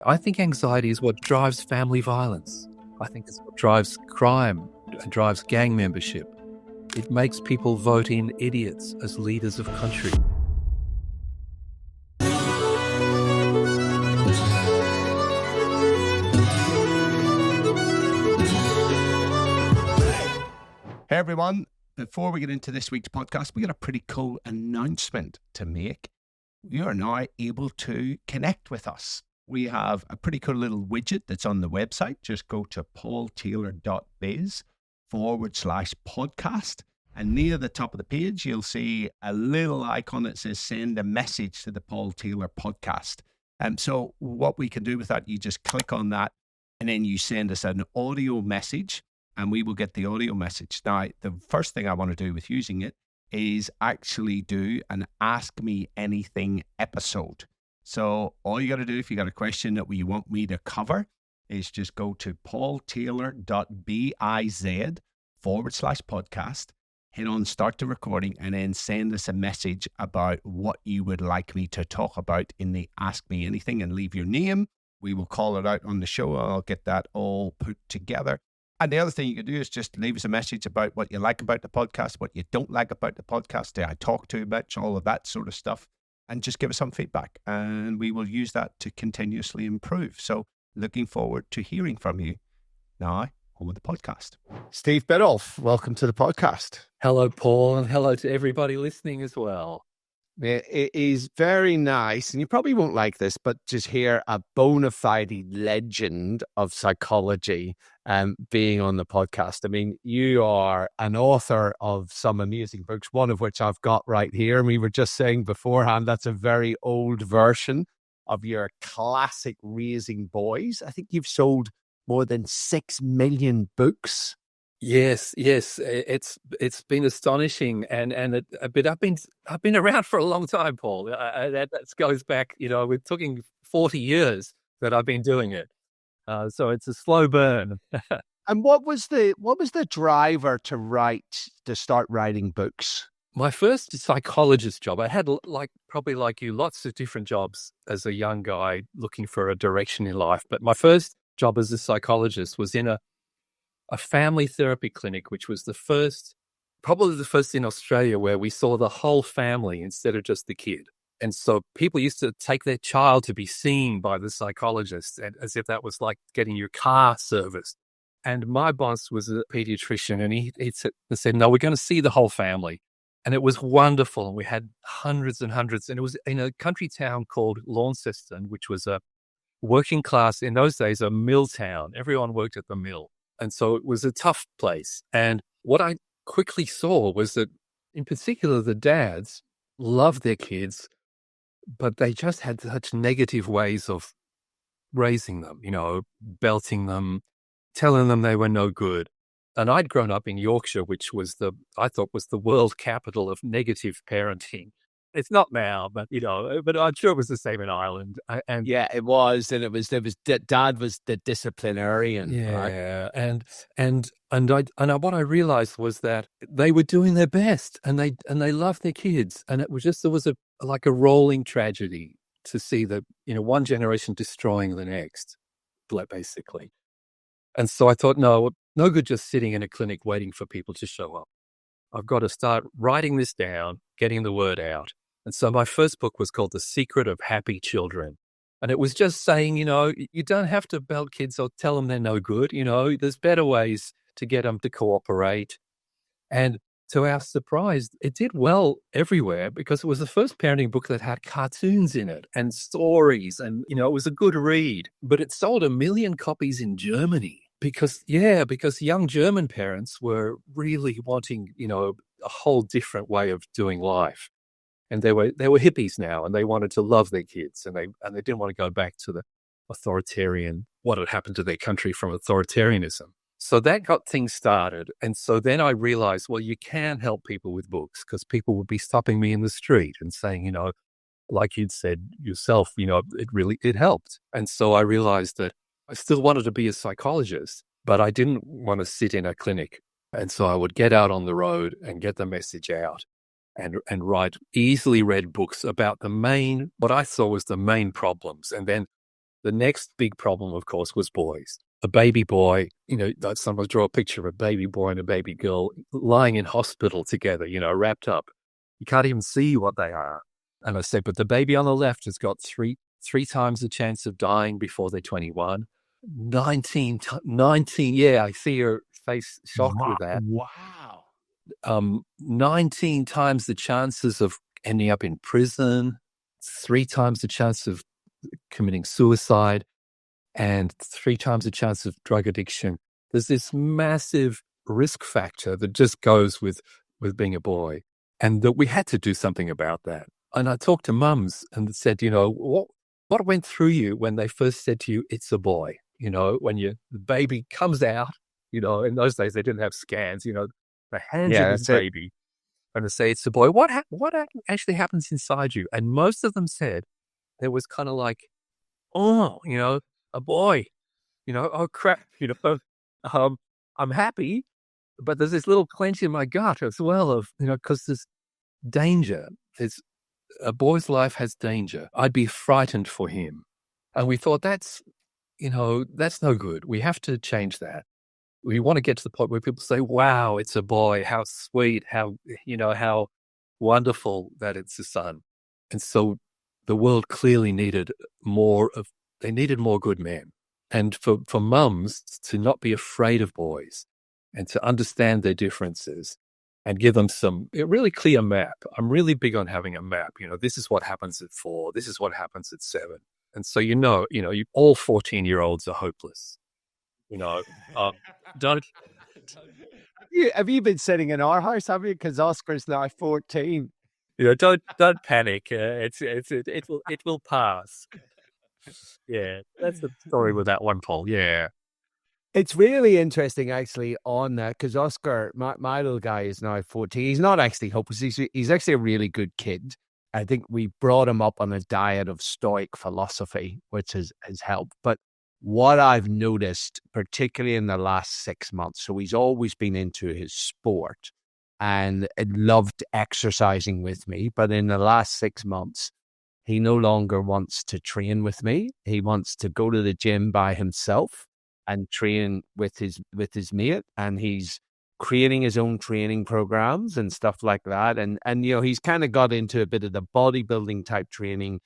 I think anxiety is what drives family violence. I think it's what drives crime and drives gang membership. It makes people vote in idiots as leaders of country. Hey everyone, before we get into this week's podcast, we got a pretty cool announcement to make. You are now able to connect with us. We have a pretty cool little widget that's on the website. Just go to paultaylor.biz/podcast. And near the top of the page, you'll see a little icon that says send a message to the Paul Taylor podcast. So what we can do with that, you just click on that and then you send us an audio message and we will get the audio message. Now, the first thing I want to do with using it is actually do an Ask Me Anything episode. So all you got to do if you got a question that you want me to cover is just go to paultaylor.biz/podcast, hit on start the recording, and then send us a message about what you would like me to talk about in the Ask Me Anything and leave your name. We will call it out on the show. I'll get that all put together. And the other thing you can do is just leave us a message about what you like about the podcast, what you don't like about the podcast. Did I talk too much? All of that sort of stuff. And just give us some feedback. And we will use that to continuously improve. So looking forward to hearing from you. Now, on with the podcast. Steve Biddulph, welcome to the podcast. Hello, Paul, and hello to everybody listening as well. It is very nice, and you probably won't like this, but just hear a bona fide legend of psychology being on the podcast. I mean, you are an author of some amazing books, one of which I've got right here. And we were just saying beforehand, that's a very old version of your classic Raising Boys. I think you've sold more than 6 million books. Yes, it's been astonishing, but I've been around for a long time, Paul. That goes back, we're talking 40 years that I've been doing it, so it's a slow burn. And what was the driver to start writing books? My first psychologist job, I had probably like you, lots of different jobs as a young guy looking for a direction in life. But my first job as a psychologist was in a family therapy clinic, which was probably the first in Australia where we saw the whole family instead of just the kid. And so people used to take their child to be seen by the psychologist, and as if that was like getting your car serviced. And my boss was a pediatrician, and he said, no, we're going to see the whole family. And it was wonderful. And we had hundreds and hundreds. And it was in a country town called Launceston, which was a working class, in those days, a mill town. Everyone worked at the mill. And so it was a tough place. And what I quickly saw was that, in particular, the dads loved their kids, but they just had such negative ways of raising them, belting them, telling them they were no good. And I'd grown up in Yorkshire, which I thought was the world capital of negative parenting. It's not now, but but I'm sure it was the same in Ireland. And yeah, it was, and Dad was the disciplinarian. Yeah, right? and what I realized was that they were doing their best, and they loved their kids, and it was just there was a rolling tragedy to see that one generation destroying the next, basically. And so I thought, no good just sitting in a clinic waiting for people to show up. I've got to start writing this down, getting the word out. And so my first book was called The Secret of Happy Children. And it was just saying, you don't have to belt kids or tell them they're no good. There's better ways to get them to cooperate. And to our surprise, it did well everywhere because it was the first parenting book that had cartoons in it and stories. And, it was a good read. But it sold 1 million copies in Germany because young German parents were really wanting, a whole different way of doing life. And they were hippies now, and they wanted to love their kids, and they didn't want to go back to the authoritarian, what had happened to their country from authoritarianism. So that got things started. And so then I realized, well, you can help people with books, because people would be stopping me in the street and saying, like you'd said yourself, it helped. And so I realized that I still wanted to be a psychologist, but I didn't want to sit in a clinic. And so I would get out on the road and get the message out. And write easily read books about what I saw was the main problems, and then The next big problem, of course, was boys. A baby boy, I sometimes draw a picture of a baby boy and a baby girl lying in hospital together, wrapped up. You can't even see what they are. And I said, but the baby on the left has got three times the chance of dying before they're 21. 19, yeah, I see her face shocked with that. Wow. 19 times the chances of ending up in prison, 3 times the chance of committing suicide, and 3 times the chance of drug addiction. There's this massive risk factor that just goes with being a boy, and that we had to do something about that. And I talked to mums and said, what went through you when they first said to you, it's a boy? When the baby comes out, in those days they didn't have scans, they hand you this baby and they say it's a boy. What actually happens inside you? And most of them said there was kind of like, oh, a boy, oh crap, I'm happy, but there's this little clench in my gut as well of, because there's danger. A boy's life has danger. I'd be frightened for him. And we thought that's no good. We have to change that. We want to get to the point where people say, wow, it's a boy. How sweet, how wonderful that it's a son. And so the world clearly needed more good men. And for mums to not be afraid of boys and to understand their differences and give them a really clear map. I'm really big on having a map. This is what happens at 4. This is what happens at 7. And so, all 14-year-olds are hopeless. Don't. Have you been sitting in our house, have you? Because Oscar's now 14. Don't panic. It will pass. Yeah, that's the story with that one, Paul. Yeah. It's really interesting, actually, on that, because Oscar, my little guy, is now 14. He's not actually hopeless. He's actually a really good kid. I think we brought him up on a diet of Stoic philosophy, which has helped. But what I've noticed, particularly in the last 6 months, so he's always been into his sport and loved exercising with me. But in the last 6 months, he no longer wants to train with me. He wants to go to the gym by himself and train with his mate, and he's creating his own training programs and stuff like that. And he's kind of got into a bit of the bodybuilding type training.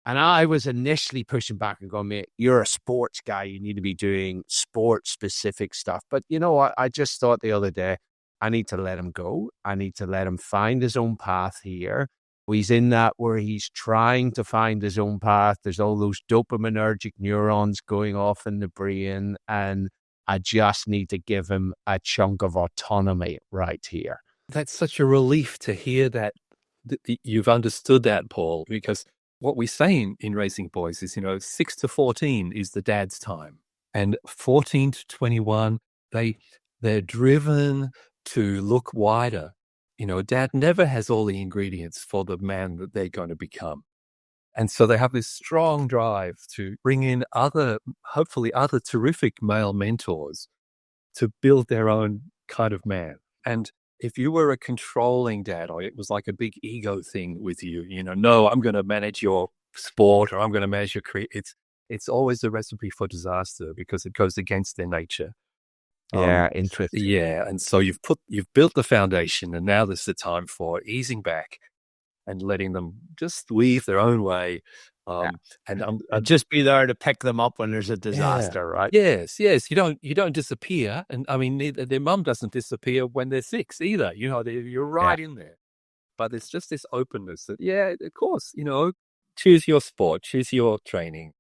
And I was initially pushing back and going, mate, you're a sports guy. You need to be doing sports specific stuff. But I just thought the other day, I need to let him go. I need to let him find his own path here. He's in that where he's trying to find his own path. There's all those dopaminergic neurons going off in the brain, and I just need to give him a chunk of autonomy right here. That's such a relief to hear that you've understood that, Paul, because what we say in Raising Boys is, 6 to 14 is the dad's time, and 14 to 21, they're driven to look wider. Dad never has all the ingredients for the man that they're going to become. And so they have this strong drive to bring in hopefully other terrific male mentors to build their own kind of man. And if you were a controlling dad, or it was like a big ego thing with you, no, I'm going to manage your sport, or I'm going to manage your career, it's always a recipe for disaster because it goes against their nature. Yeah, interesting. Yeah, and so you've built the foundation, and now there's the time for easing back and letting them just weave their own way, and just be there to pick them up when there's a disaster, right? Yes. You don't disappear, and I mean, their mum doesn't disappear when they're 6 either. You're right in there, but it's just this openness that, of course, choose your sport, choose your training.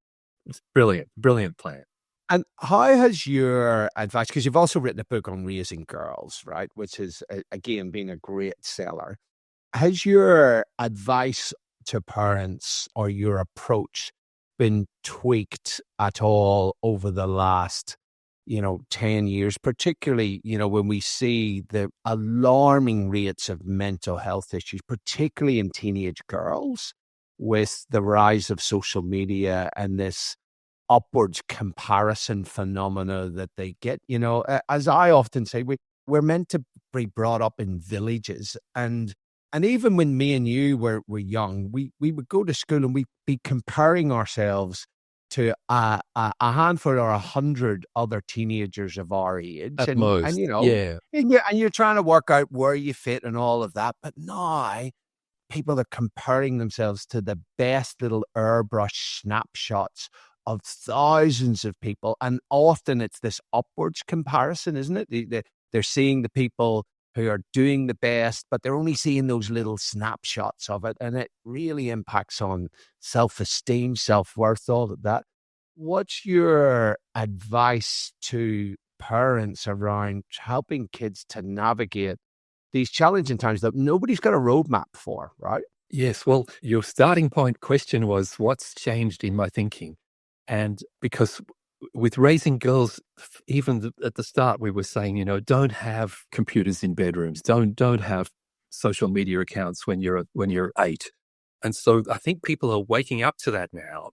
It's brilliant plan. And how has your advice, because you've also written a book on raising girls, right, which is, again, being a great seller. Has your advice to parents or your approach been tweaked at all over the last, 10 years, particularly, when we see the alarming rates of mental health issues, particularly in teenage girls, with the rise of social media and this upwards comparison phenomena that they get? As I often say, we're meant to be brought up in villages, and even when me and you were young, we would go to school and we'd be comparing ourselves to a handful or 100 other teenagers of our age. At And most, you know, yeah. and you're trying to work out where you fit and all of that. But now people are comparing themselves to the best little airbrush snapshots of thousands of people. And often it's this upwards comparison, isn't it? They're seeing the people who are doing the best, but they're only seeing those little snapshots of it. And it really impacts on self-esteem, self-worth, all of that. What's your advice to parents around helping kids to navigate these challenging times that nobody's got a roadmap for, right? Yes, well, your starting point question was what's changed in my thinking? And because with raising girls, even at the start, we were saying, don't have computers in bedrooms, don't have social media accounts when you're 8. And so I think people are waking up to that now.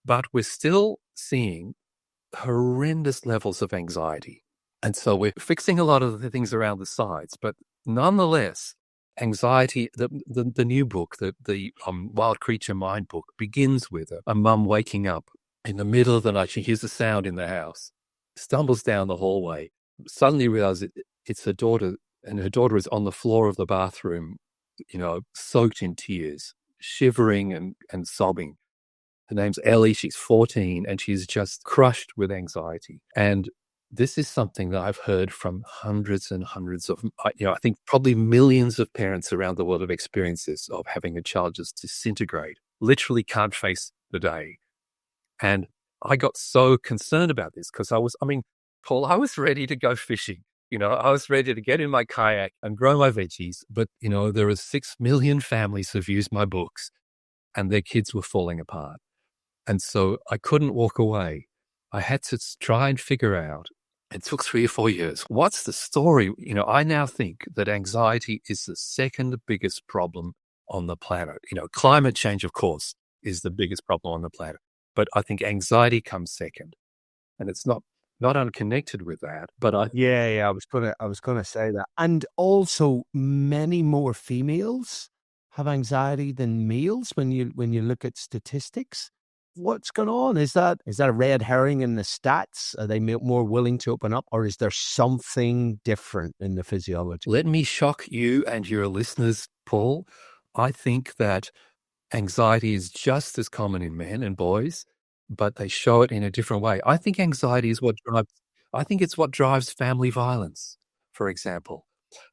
But we're still seeing horrendous levels of anxiety. And so we're fixing a lot of the things around the sides, but nonetheless, anxiety, the new book, the Wild Creature Mind book, begins with a mum waking up in the middle of the night. She hears a sound in the house, stumbles down the hallway, suddenly realizes it's her daughter, and her daughter is on the floor of the bathroom, soaked in tears, shivering and sobbing. Her name's Ellie. She's 14 and she's just crushed with anxiety. And this is something that I've heard from hundreds and hundreds of, I think probably millions of parents around the world have experienced this, of having a child just disintegrate, literally can't face the day. And I got so concerned about this because Paul, I was ready to go fishing. I was ready to get in my kayak and grow my veggies. But, there are 6 million families who've used my books and their kids were falling apart. And so I couldn't walk away. I had to try and figure out, it took 3 or 4 years, what's the story? I now think that anxiety is the second biggest problem on the planet. Climate change, of course, is the biggest problem on the planet. But I think anxiety comes second. And it's not unconnected with that. But I was gonna say that. And also many more females have anxiety than males when you look at statistics. What's going on? Is that a red herring in the stats? Are they more willing to open up, or is there something different in the physiology? Let me shock you and your listeners, Paul. I think that anxiety is just as common in men and boys, but they show it in a different way. I think anxiety is it's what drives family violence, for example.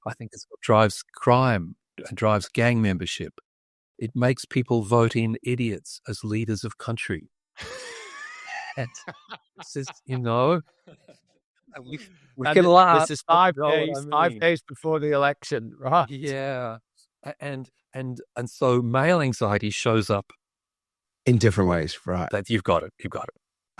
I think it's what drives crime and drives gang membership. It makes people vote in idiots as leaders of country. And this is, we can laugh. This is 5 days before the election, right? Yeah. And so male anxiety shows up in different ways, right? That you've got it.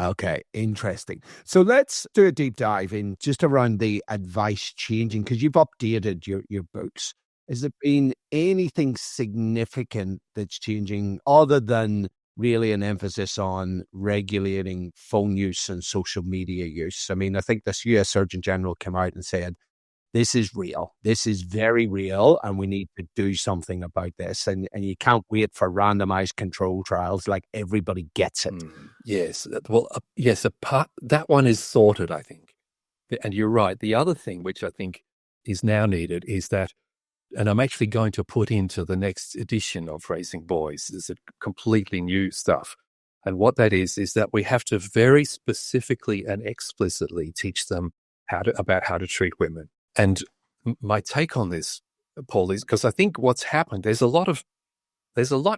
Okay, interesting. So let's do a deep dive in just around the advice changing, because you've updated your books. Has there been anything significant that's changing other than really an emphasis on regulating phone use and social media use? I mean, I think this US Surgeon General came out and said, this is real. This is very real, and we need to do something about this. And you can't wait for randomized control trials. Like, everybody gets it. Yes. Well, yes, that one is sorted, I think. And you're right. The other thing, which I think is now needed, is that, and I'm actually going to put into the next edition of Raising Boys, is a completely new stuff. And what that is that we have to very specifically and explicitly teach them about how to treat women. And my take on this, Paul, is because I think what's happened, there's a lot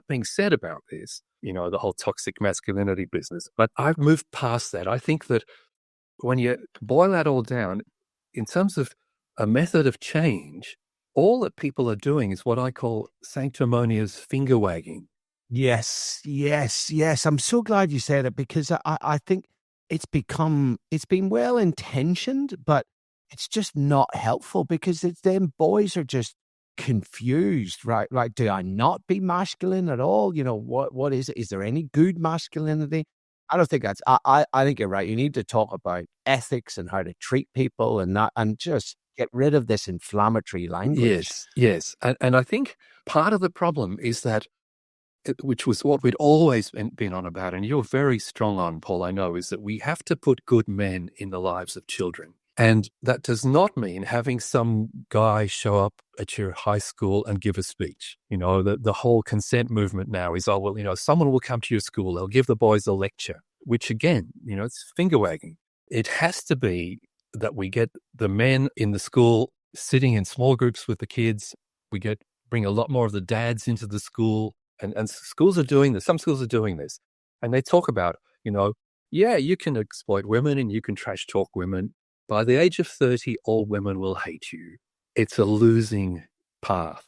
being said about this, the whole toxic masculinity business. But I've moved past that. I think that when you boil that all down, in terms of a method of change, all that people are doing is what I call sanctimonious finger wagging. Yes. I'm so glad you said it, because I think it's been well intentioned, but it's just not helpful, because then boys are just confused, right? Like, do I not be masculine at all? What is it? Is there any good masculinity? I don't think that's, I think you're right. You need to talk about ethics and how to treat people and just get rid of this inflammatory language. Yes. And I think part of the problem is that which was what we'd always been on about, and you're very strong on, Paul, I know, is that we have to put good men in the lives of children. And that does not mean having some guy show up at your high school and give a speech. The whole consent movement now is, someone will come to your school, they'll give the boys a lecture, which again, it's finger wagging. It has to be that we get the men in the school sitting in small groups with the kids. We bring a lot more of the dads into the school, and schools are doing this. Some schools are doing this, and they talk about, you can exploit women and you can trash talk women. By the age of 30, all women will hate you. It's a losing path.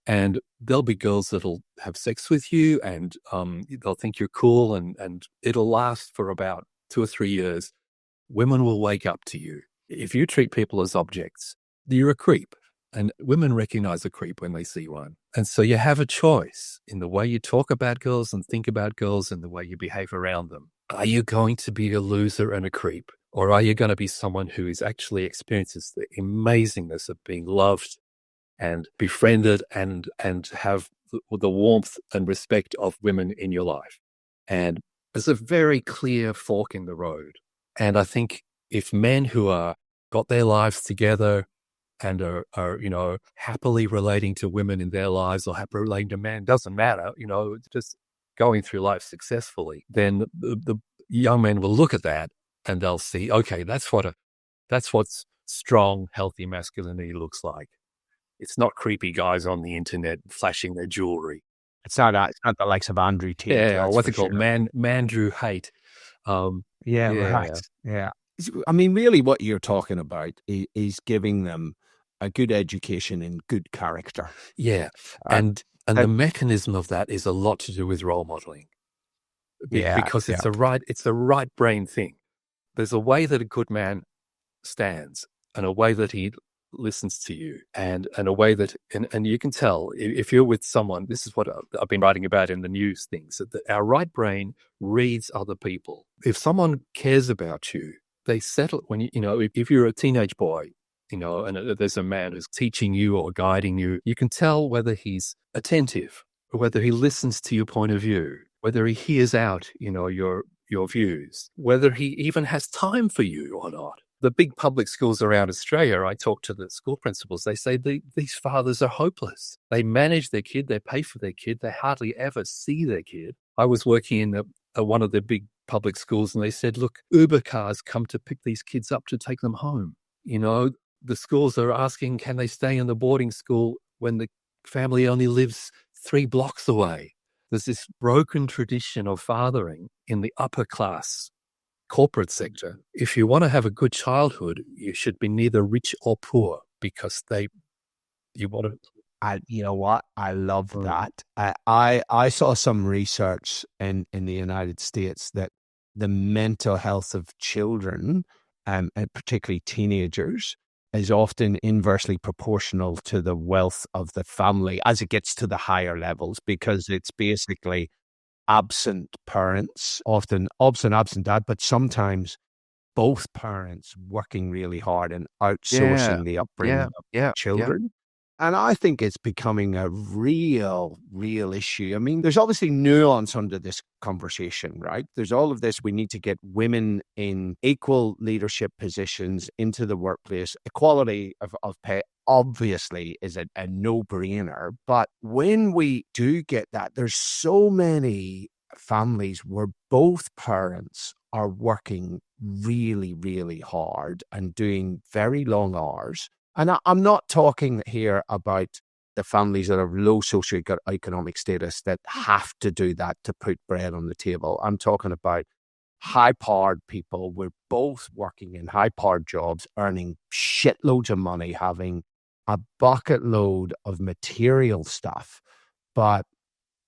And there'll be girls that'll have sex with you, and they'll think you're cool, and it'll last for about 2 or 3 years. Women will wake up to you. If you treat people as objects, you're a creep. And women recognize a creep when they see one. And so you have a choice in the way you talk about girls and think about girls and the way you behave around them. Are you going to be a loser and a creep? Or are you going to be someone who is actually experiences the amazingness of being loved and befriended and have the warmth and respect of women in your life? And there's a very clear fork in the road. And I think if men who are got their lives together and are happily relating to women in their lives or happily relating to men, doesn't matter, just going through life successfully, then the young men will look at that and they'll see, okay, that's what strong, healthy masculinity looks like. It's not creepy guys on the internet flashing their jewelry. It's not the likes of Andrew Tate. Yeah, what's it called? Man-Drew hate. Right. Yeah. I mean, really what you're talking about is giving them a good education in good character. Yeah. And the mechanism of that is a lot to do with role modeling. Because it's a right brain thing. There's a way that a good man stands and a way that he listens to you and a way that, and you can tell if you're with someone, this is what I've been writing about in the news things, that our right brain reads other people. If someone cares about you, they settle when if you're a teenage boy, and there's a man who's teaching you or guiding you, you can tell whether he's attentive, or whether he listens to your point of view, whether he hears out, your views, whether he even has time for you or not. The big public schools around Australia, I talk to the school principals, they say these fathers are hopeless. They manage their kid, they pay for their kid, they hardly ever see their kid. I was working in one of the big public schools and they said, look, Uber cars come to pick these kids up to take them home. The schools are asking, can they stay in the boarding school when the family only lives 3 blocks away? There's this broken tradition of fathering in the upper class corporate sector. If you want to have a good childhood, you should be neither rich or poor, because you want to. You know what? I love that. I saw some research in the United States that the mental health of children, and particularly teenagers, is often inversely proportional to the wealth of the family as it gets to the higher levels, because it's basically absent parents, often absent dad, but sometimes both parents working really hard and outsourcing the upbringing of children. And I think it's becoming a real issue. I mean, there's obviously nuance under this conversation, right? There's all of this. We need to get women in equal leadership positions into the workplace. Equality of pay obviously is a no-brainer. But when we do get that, there's so many families where both parents are working really, really hard and doing very long hours. And I'm not talking here about the families that are low socioeconomic status that have to do that to put bread on the table. I'm talking about high-powered people. We're both working in high-powered jobs, earning shitloads of money, having a bucket load of material stuff, but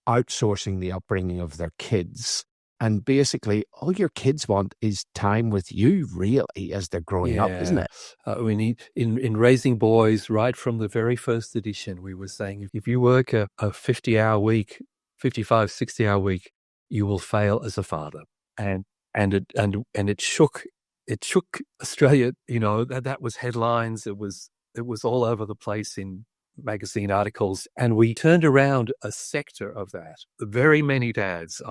outsourcing the upbringing of their kids. And basically, all your kids want is time with you, really, as they're growing up, isn't it? We need, in raising boys, right from the very first edition, we were saying, if you work a 50-hour week, 55, 60-hour week, you will fail as a father. And it shook Australia. That was headlines. It was all over the place in magazine articles, and we turned around a sector of that. Very many dads,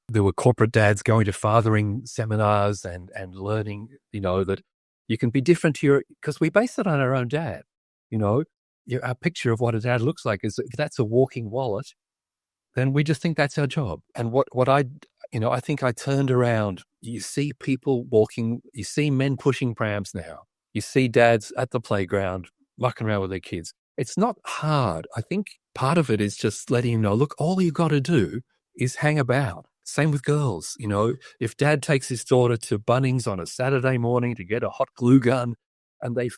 there were corporate dads going to fathering seminars and learning, that you can be different to because we base it on our own dad. Our picture of what a dad looks like is, if that's a walking wallet, then we just think that's our job. And what I think I turned around. You see people walking, you see men pushing prams now. You see dads at the playground mucking around with their kids. It's not hard. I think part of it is just letting them know, look, all you got to do is hang about. Same with girls. If dad takes his daughter to Bunnings on a Saturday morning to get a hot glue gun, and they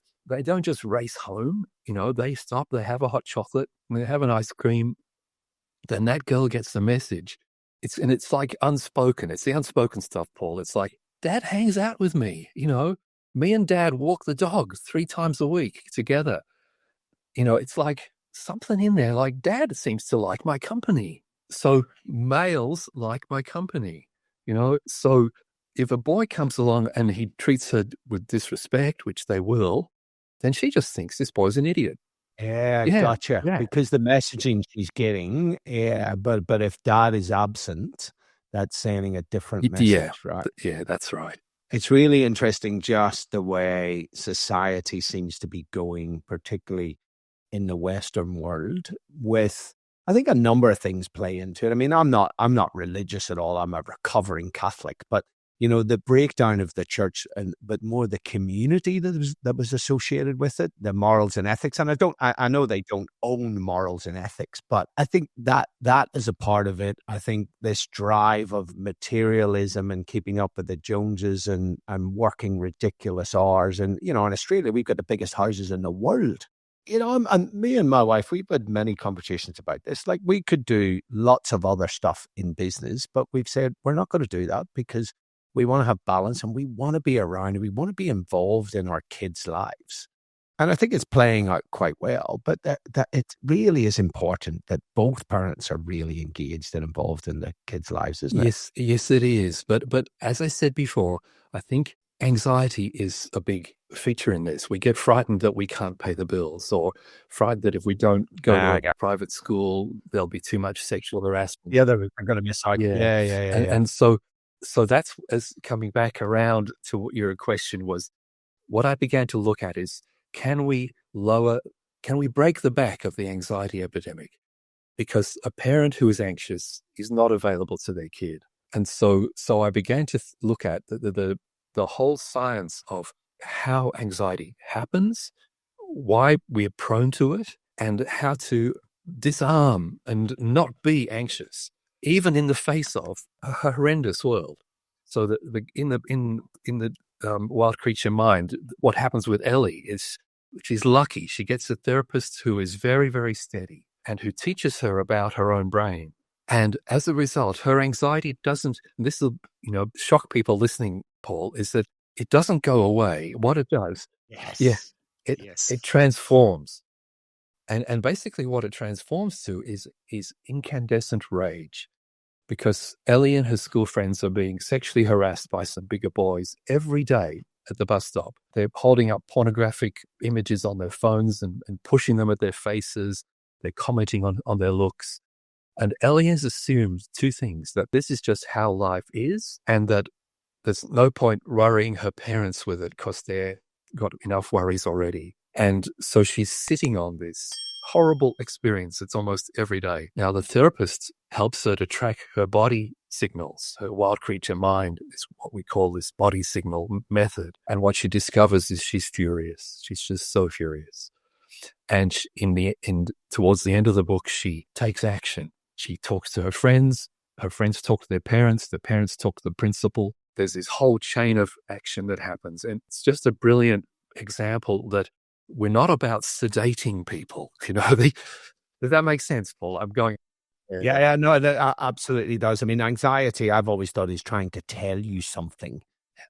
don't just race home, they stop, they have a hot chocolate, and they have an ice cream, then that girl gets the message. It's like unspoken. It's the unspoken stuff, Paul. It's like, dad hangs out with me, me and dad walk the dog 3 times a week together. It's like something in there, like dad seems to like my company. So males like my company, so if a boy comes along and he treats her with disrespect, which they will, then she just thinks this boy's an idiot. Yeah, gotcha. Yeah. Because the messaging she's getting, but if dad is absent, that's sending a different message, right? Yeah, that's right. It's really interesting just the way society seems to be going, particularly in the Western world, with, I think, a number of things play into it. I mean, I'm not religious at all. I'm a recovering Catholic, but the breakdown of the church, but more the community that was associated with it, the morals and ethics. And I know they don't own morals and ethics, but I think that is a part of it. I think this drive of materialism and keeping up with the Joneses and working ridiculous hours. And, in Australia, we've got the biggest houses in the world. And me and my wife, we've had many conversations about this. Like, we could do lots of other stuff in business, but we've said we're not going to do that because we want to have balance and we want to be around and we want to be involved in our kids' lives. And I think it's playing out quite well, but that it really is important that both parents are really engaged and involved in the kids' lives, isn't it? Yes, it is. But as I said before, I think anxiety is a big feature in this. We get frightened that we can't pay the bills, or frightened that if we don't go to a private school, there'll be too much sexual harassment. Yeah, they're going to miss out. Yeah. And so that's, as coming back around to what your question was, what I began to look at is, can we break the back of the anxiety epidemic? Because a parent who is anxious is not available to their kid. And so I began to look at the whole science of how anxiety happens, why we're prone to it, and how to disarm and not be anxious, even in the face of a horrendous world. So that in the Wild Creature Mind, what happens with Ellie is she's lucky. She gets a therapist who is very, very steady and who teaches her about her own brain. And as a result, her anxiety doesn't, this will shock people listening, Paul, is that it doesn't go away. What it does, it transforms. And basically what it transforms to is incandescent rage, because Ellie and her school friends are being sexually harassed by some bigger boys every day at the bus stop. They're holding up pornographic images on their phones and pushing them at their faces. They're commenting on their looks. And Ellie has assumed 2 things: that this is just how life is, and that there's no point worrying her parents with it because they've got enough worries already. And so she's sitting on this horrible experience. It's almost every day. Now, the therapist helps her to track her body signals. Her Wild Creature Mind is what we call this body signal method. And what she discovers is she's furious. She's just so furious. And towards the end of the book, she takes action. She talks to her friends talk to their parents talk to the principal. There's this whole chain of action that happens. And it's just a brilliant example that we're not about sedating people. Does that make sense, Paul? I'm going. Yeah, no, that absolutely does. I mean, anxiety, I've always thought, is trying to tell you something,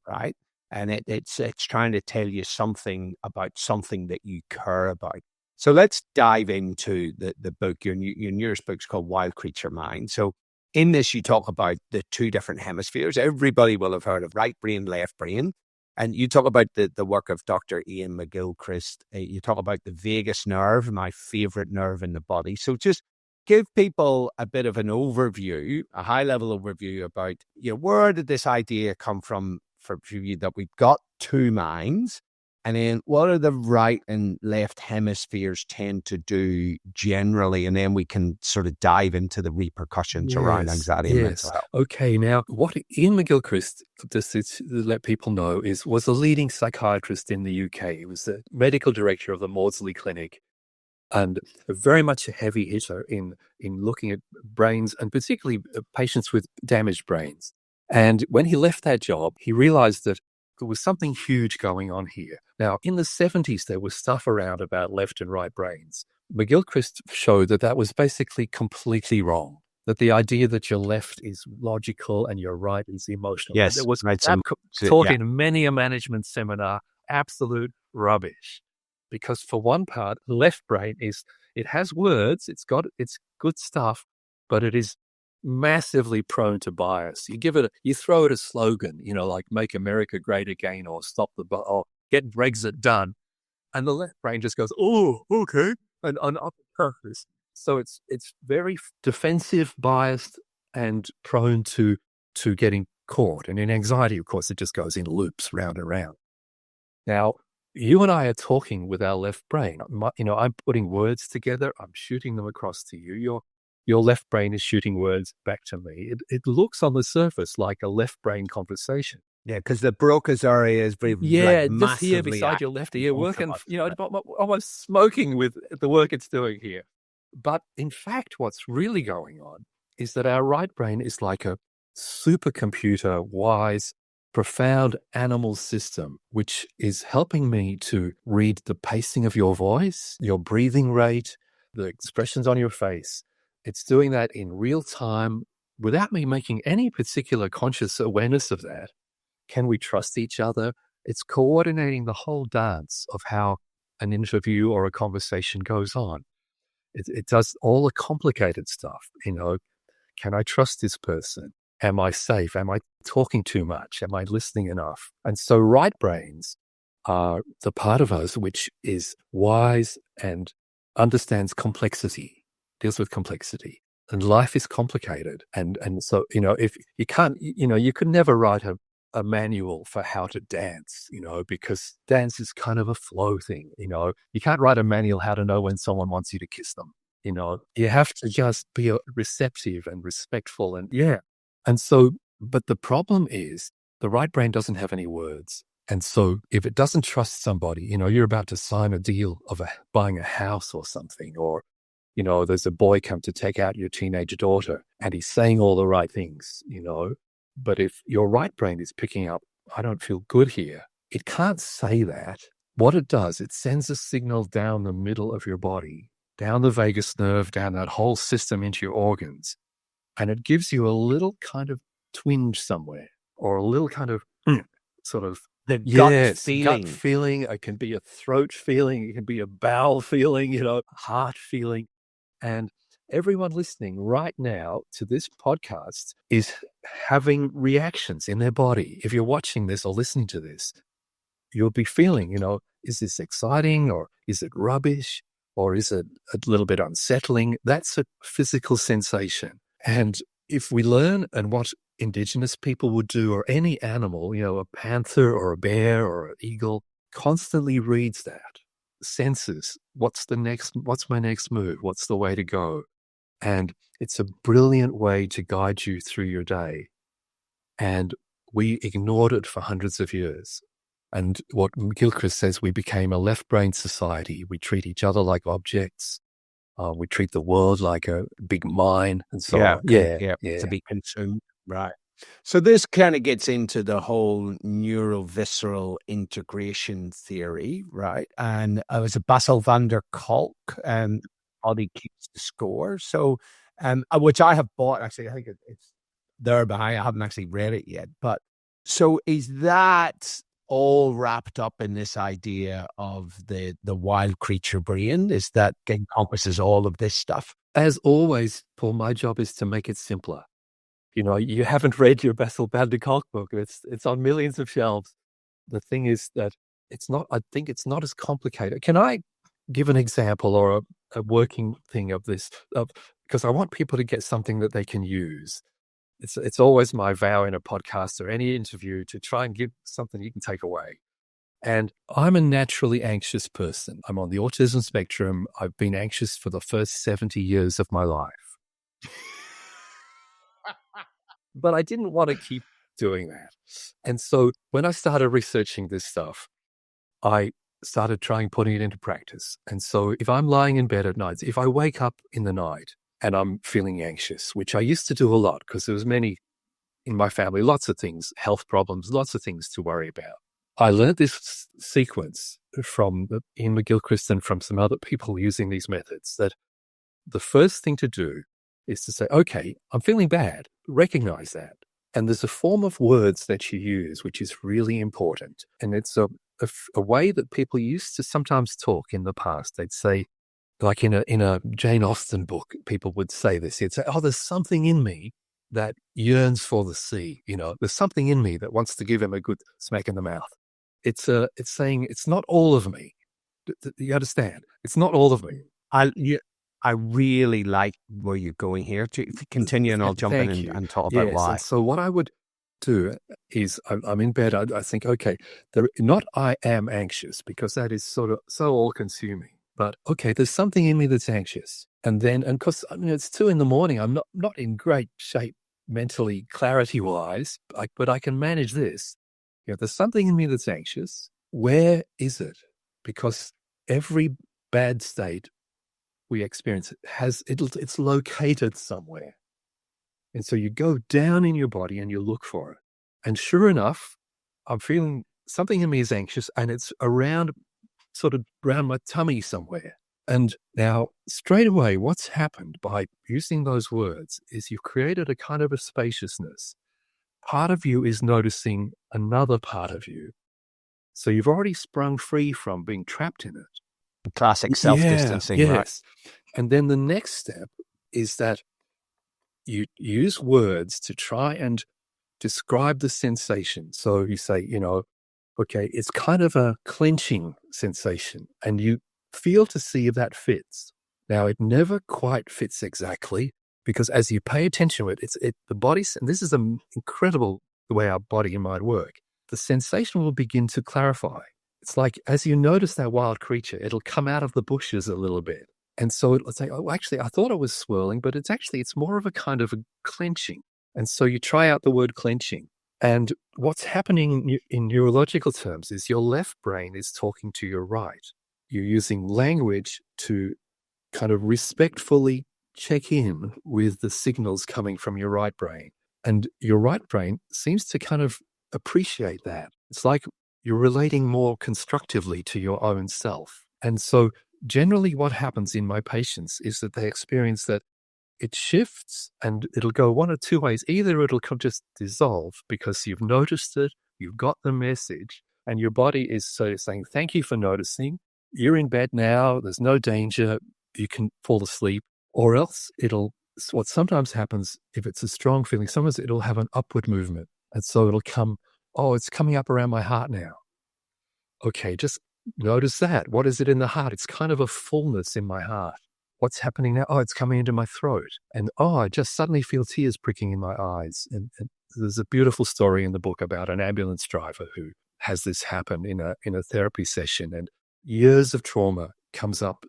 right? And it's trying to tell you something about something that you care about. So let's dive into the book. Your newest book's called Wild Creature Mind. So in this, you talk about the 2 different hemispheres. Everybody will have heard of right brain, left brain. And you talk about the work of Dr. Ian McGilchrist. You talk about the vagus nerve, my favorite nerve in the body. So just give people a bit of an overview, a high-level overview about, where did this idea come from for you that we've got two minds? And then what are the right and left hemispheres tend to do generally? And then we can sort of dive into the repercussions around anxiety and mental health. Okay, now what Ian McGilchrist, just to let people know, was a leading psychiatrist in the UK. He was the medical director of the Maudsley Clinic and very much a heavy hitter in looking at brains and particularly patients with damaged brains. And when he left that job, he realized that there was something huge going on here. Now, in the 70s, there was stuff around about left and right brains. McGilchrist showed that was basically completely wrong, that the idea that your left is logical and your right is emotional. Yes, there was right, taught in many a management seminar, absolute rubbish. Because for one part, the left brain it has words, it's good stuff, but it is massively prone to bias. You throw it a slogan, like "Make America Great Again" or or "Get Brexit Done," and the left brain just goes, "Oh, okay," and on purpose. So it's very defensive, biased, and prone to getting caught. And in anxiety, of course, it just goes in loops round and round. Now, you and I are talking with our left brain. I'm putting words together. I'm shooting them across to you. Your left brain is shooting words back to me. It looks on the surface like a left brain conversation. Yeah, because the Broca's area is very just here beside your left ear, working, almost smoking with the work it's doing here. But in fact, what's really going on is that our right brain is like a supercomputer, wise, profound animal system, which is helping me to read the pacing of your voice, your breathing rate, the expressions on your face. It's doing that in real time without me making any particular conscious awareness of that. Can we trust each other? It's coordinating the whole dance of how an interview or a conversation goes on. It does all the complicated stuff. Can I trust this person? Am I safe? Am I talking too much? Am I listening enough? And so right brains are the part of us which is wise and understands complexity, deals with complexity. And life is complicated. And so, if you can't, you could never write a manual for how to dance, because dance is kind of a flow thing. You can't write a manual how to know when someone wants you to kiss them. You have to just be receptive and respectful And so, but the problem is the right brain doesn't have any words. And so if it doesn't trust somebody, you're about to sign a deal of buying a house or something, or, there's a boy come to take out your teenage daughter and he's saying all the right things, but if your right brain is picking up, I don't feel good here, it can't say that. What it does, it sends a signal down the middle of your body, down the vagus nerve, down that whole system into your organs. And it gives you a little kind of twinge somewhere, or a little kind of sort of the gut feeling. It can be a throat feeling. It can be a bowel feeling, heart feeling. And everyone listening right now to this podcast is having reactions in their body. If you're watching this or listening to this, you'll be feeling, is this exciting, or is it rubbish, or is it a little bit unsettling? That's a physical sensation. And if we learn, and what indigenous people would do, or any animal, a panther or a bear or an eagle, constantly reads that, senses what's my next move, what's the way to go. And it's a brilliant way to guide you through your day. And we ignored it for hundreds of years. And what McGilchrist says, we became a left-brain society. We treat each other like objects. We treat the world like a big mine and so on. To be consumed. Right. So this kind of gets into the whole neurovisceral integration theory, right? And it was a Bessel van der Kolk, Body Keeps the Score. So, which I have bought, actually. I think it's there behind. I haven't actually read it yet. But so is that all wrapped up in this idea of the wild creature brain? Is that encompasses all of this stuff? As always, Paul, my job is to make it simpler. You haven't read your Bessel van der Kolk book. It's on millions of shelves. the thing is that I think it's not as complicated. Can I give an example or a working thing of this? Because I want people to get something that they can use. It's always my vow in a podcast or any interview to try and give something you can take away. And I'm a naturally anxious person. I'm on the autism spectrum. I've been anxious for the first 70 years of my life. But I didn't want to keep doing that. And so when I started researching this stuff, I started trying putting it into practice. And so if I'm lying in bed at night, if I wake up in the night and I'm feeling anxious, which I used to do a lot because there was many in my family, lots of things, health problems, lots of things to worry about. I learned this sequence from Ian McGilchrist and from some other people using these methods, that the first thing to do is to say, okay, I'm feeling bad, recognize that. And there's a form of words that you use, which is really important. And it's a way that people used to sometimes talk in the past. They'd say, like in a Jane Austen book, people would say this. They'd say, oh, there's something in me that yearns for the sea. There's something in me that wants to give him a good smack in the mouth. It's saying it's not all of me. You understand? It's not all of me. I really like where you're going here. To continue, and I'll jump in and talk about why. And so what I would do is I'm in bed. I think, okay, not I am anxious, because that is sort of so all-consuming. But okay, there's something in me that's anxious, and because it's 2 a.m, I'm not in great shape mentally, clarity-wise, but I can manage this. There's something in me that's anxious. Where is it? Because every bad state we experience it's located somewhere. And so you go down in your body and you look for it. And sure enough, I'm feeling something in me is anxious, and it's around my tummy somewhere. And now straight away, what's happened by using those words is you've created a kind of a spaciousness. Part of you is noticing another part of you. So you've already sprung free from being trapped in it. Classic self-distancing, yes. Right? And then the next step is that you use words to try and describe the sensation. So you say, okay, it's kind of a clenching sensation, and you feel to see if that fits. Now, it never quite fits exactly, because as you pay attention to it, the body, and this is incredible the way our body and mind work, the sensation will begin to clarify. It's like, as you notice that wild creature, it'll come out of the bushes a little bit. And so it'll say, oh, actually, I thought it was swirling, but it's more of a kind of a clenching. And so you try out the word clenching. And what's happening in neurological terms is your left brain is talking to your right. You're using language to kind of respectfully check in with the signals coming from your right brain. And your right brain seems to kind of appreciate that. It's like you're relating more constructively to your own self. And so generally what happens in my patients is that they experience that it shifts, and it'll go one or two ways. Either it'll just dissolve because you've noticed it, you've got the message, and your body is saying, thank you for noticing. You're in bed now. There's no danger. You can fall asleep. Or else what sometimes happens, if it's a strong feeling, sometimes it'll have an upward movement. And so it'll come, oh, it's coming up around my heart now. Okay, just notice that. What is it in the heart? It's kind of a fullness in my heart. What's happening now? Oh, it's coming into my throat. And I just suddenly feel tears pricking in my eyes. And there's a beautiful story in the book about an ambulance driver who has this happen in a therapy session, and years of trauma comes up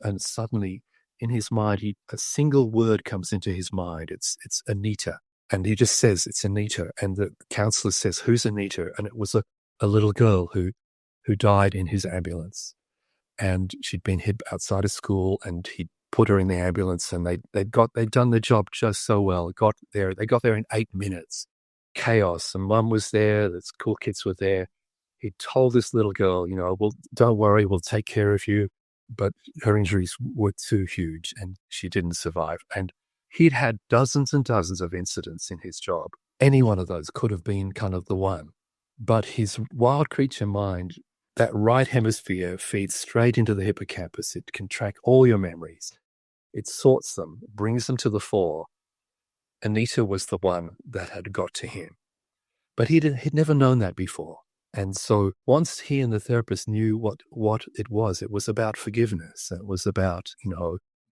and suddenly in his mind, a single word comes into his mind. It's Anita. And he just says, it's Anita. And the counselor says, who's Anita? And it was a little girl who died in his ambulance. And she'd been hit outside of school, and he'd put her in the ambulance, and they'd done the job just so well. They got there in 8 minutes. Chaos. And mum was there. The school kids were there. He told this little girl, well, don't worry, we'll take care of you. But her injuries were too huge, and she didn't survive. And he'd had dozens and dozens of incidents in his job. Any one of those could have been kind of the one. But his wild creature mind, that right hemisphere, feeds straight into the hippocampus. It can track all your memories. It sorts them, brings them to the fore. Anita was the one that had got to him. But he'd never known that before. And so once he and the therapist knew what it was about forgiveness. It was about,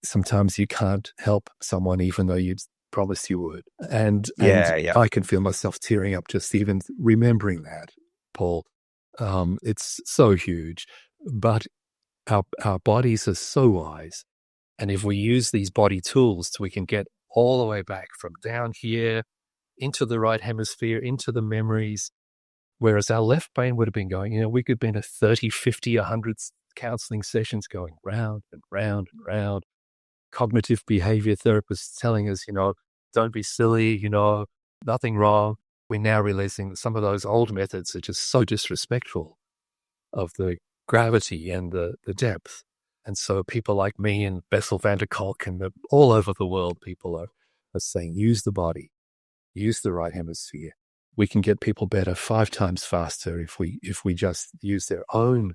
sometimes you can't help someone even though you'd promised you would. And I can feel myself tearing up just even remembering that, Paul. It's so huge, but our bodies are so wise. And if we use these body tools, we can get all the way back from down here into the right hemisphere, into the memories, whereas our left brain would have been going, we could have been a 30, 50, 100 counseling sessions going round and round and round. Cognitive behavior therapists telling us, don't be silly, nothing wrong. We're now realizing that some of those old methods are just so disrespectful of the gravity and the depth. And so people like me and Bessel van der Kolk and all over the world, people are saying, use the body, use the right hemisphere. We can get people better 5 times faster if we just use their own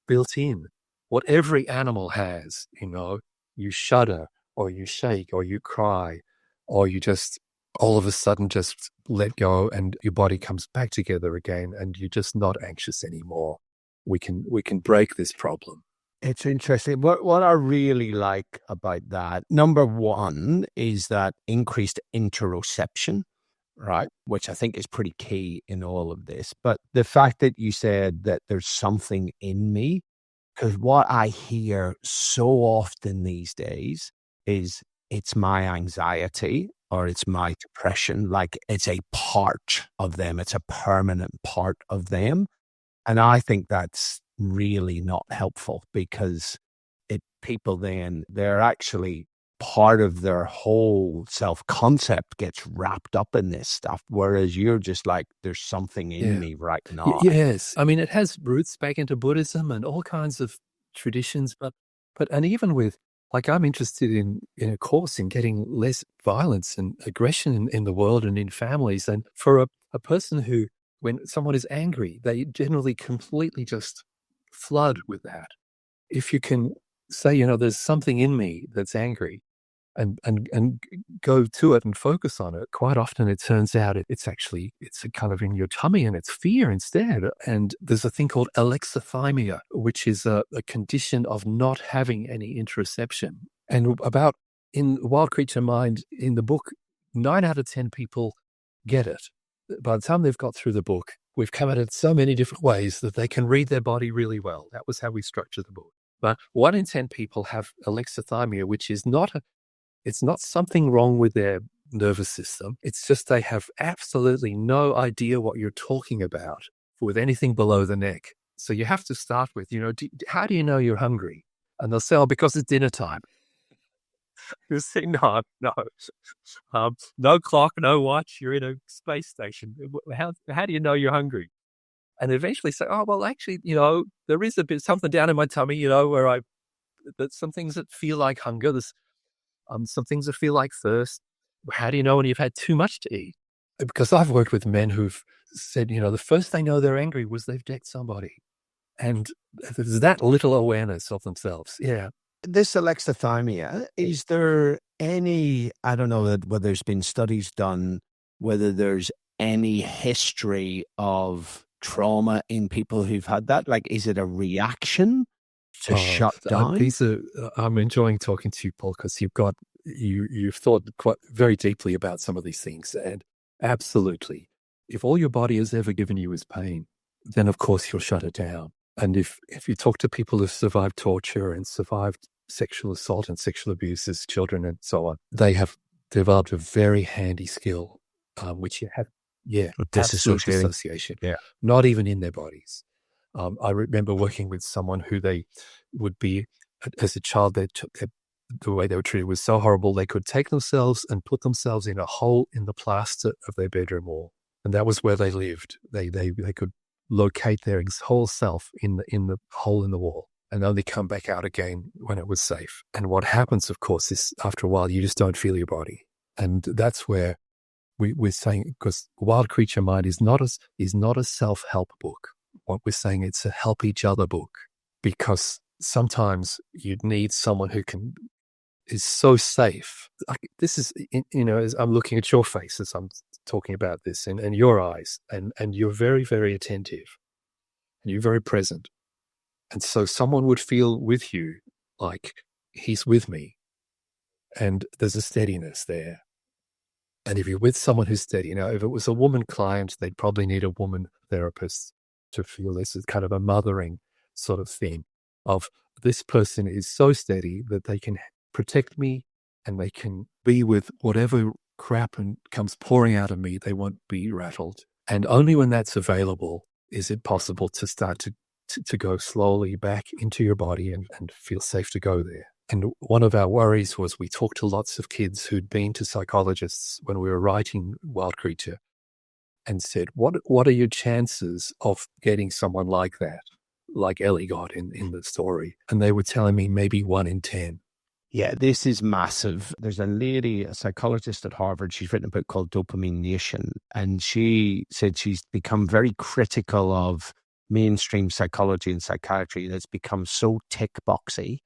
built-in, what every animal has, you shudder or you shake or you cry or you just all of a sudden just let go and your body comes back together again and you're just not anxious anymore. We can break this problem. It's interesting. What I really like about that, number one, is that increased interoception, right? Which I think is pretty key in all of this. But the fact that you said that there's something in me, because what I hear so often these days is it's my anxiety or it's my depression. Like it's a part of them. It's a permanent part of them. And I think that's really not helpful because people then, they're actually part of their whole self-concept gets wrapped up in this stuff. Whereas you're just like, there's something in me right now. Yes. I mean, it has roots back into Buddhism and all kinds of traditions, but and even with, like, I'm interested in a course in getting less violence and aggression in the world and in families. And for a person who, when someone is angry, they generally completely just flood with that. If you can say, there's something in me that's angry and go to it and focus on it, quite often it turns out it's a kind of in your tummy and it's fear instead. And there's a thing called alexithymia, which is a condition of not having any interoception. And about in Wild Creature Mind, in the book, 9 out of 10 people get it. By the time they've got through the book, we've come at it so many different ways that they can read their body really well. That was how we structured the book. But 1 in 10 people have alexithymia, which is it's not something wrong with their nervous system. It's just they have absolutely no idea what you're talking about with anything below the neck. So you have to start with, how do you know you're hungry? And they'll say, because it's dinner time. You say, no, no clock, no watch. You're in a space station. How do you know you're hungry? And eventually say, well, actually, there is a bit something down in my tummy, where that some things that feel like hunger. There's some things that feel like thirst. How do you know when you've had too much to eat? Because I've worked with men who've said, the first they know they're angry was they've decked somebody. And there's that little awareness of themselves. Yeah. This alexithymia, is there any, I don't know whether there's been studies done, whether there's any history of trauma in people who've had that? Like, is it a reaction to shut down? I'm enjoying talking to you, Paul, because you've thought quite very deeply about some of these things. And absolutely, if all your body has ever given you is pain, then of course you'll shut it down. And if you talk to people who've survived torture and survived sexual assault and sexual abuse as children and so on, they have developed a very handy skill, which you have, disassociation. Yeah. Not even in their bodies. I remember working with someone who they would be, as a child, the way they were treated was so horrible, they could take themselves and put themselves in a hole in the plaster of their bedroom wall. And that was where they lived. They could locate their whole self in the hole in the wall and only come back out again when it was safe. And what happens, of course, is after a while, you just don't feel your body. And that's where we're saying, because Wild Creature Mind is not a self-help book. What we're saying, it's a help each other book, because sometimes you'd need someone who is so safe. Like, this is, as I'm looking at your face as I'm talking about this and your eyes, and you're very, very attentive. and you're very present. And so someone would feel with you like he's with me, and there's a steadiness there. And if you're with someone who's steady, if it was a woman client, they'd probably need a woman therapist to feel this is kind of a mothering sort of thing of this person is so steady that they can protect me and they can be with whatever crap and comes pouring out of me. They won't be rattled. And only when that's available is it possible to start to go slowly back into your body and feel safe to go there. And one of our worries was we talked to lots of kids who'd been to psychologists when we were writing Wild Creature and said, what are your chances of getting someone like that, like Ellie got in the story? And they were telling me maybe 1 in 10. Yeah, this is massive. There's a lady, a psychologist at Harvard, she's written a book called Dopamine Nation, and she said she's become very critical of mainstream psychology and psychiatry that's become so tick boxy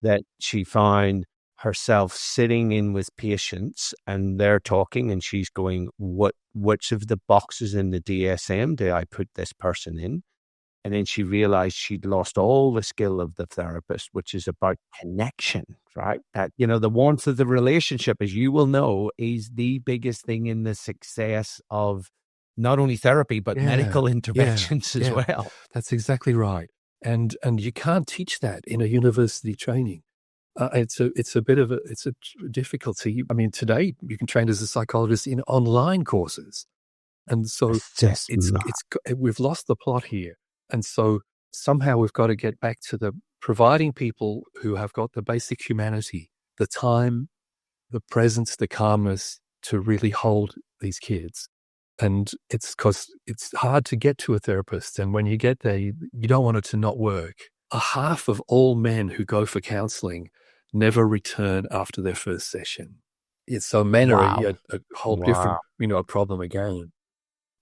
that she found herself sitting in with patients and they're talking and she's going, which of the boxes in the DSM do I put this person in? And then she realized she'd lost all the skill of the therapist, which is about connection, right? That, the warmth of the relationship, as you will know, is the biggest thing in the success of not only therapy, but medical interventions as well. That's exactly right. And you can't teach that in a university training. It's a bit of a difficulty. I mean, today you can train as a psychologist in online courses. And so we've lost the plot here. And so somehow we've got to get back to the providing people who have got the basic humanity, the time, the presence, the calmness to really hold these kids. And it's because it's hard to get to a therapist. And when you get there, you don't want it to not work. A half of all men who go for counseling never return after their first session. So men are a whole different, problem again.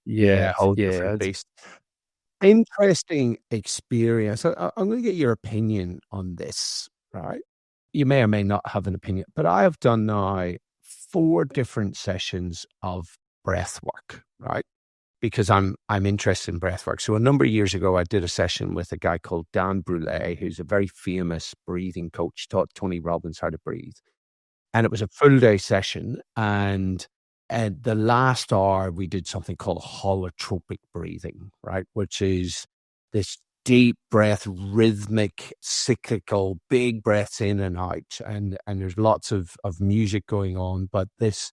Different beast. Interesting experience. I'm going to get your opinion on this, right? You may or may not have an opinion, but I have done now 4 different sessions of breath work, right? Because I'm interested in breath work. So a number of years ago, I did a session with a guy called Dan Brule, who's a very famous breathing coach, taught Tony Robbins how to breathe. And it was a full day session. And the last hour, we did something called holotropic breathing, right? Which is this deep breath, rhythmic, cyclical, big breaths in and out. And there's lots of music going on, but this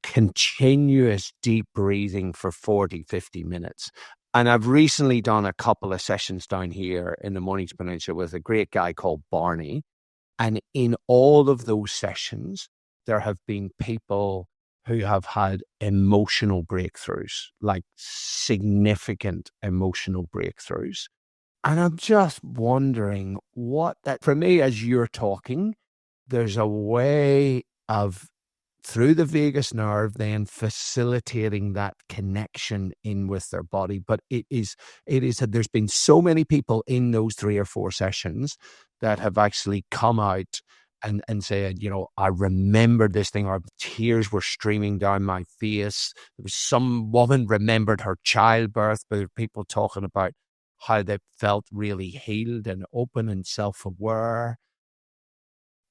continuous deep breathing for 40, 50 minutes. And I've recently done a couple of sessions down here in the Mornings Peninsula with a great guy called Barney. And in all of those sessions, there have been people who have had emotional breakthroughs, like significant emotional breakthroughs. And I'm just wondering for me, as you're talking, there's a way of, through the vagus nerve, then facilitating that connection in with their body. But there's been so many people in those 3 or 4 sessions that have actually come out and said, I remember this thing, or tears were streaming down my face. There was some woman remembered her childbirth, but there were people talking about how they felt really healed and open and self-aware.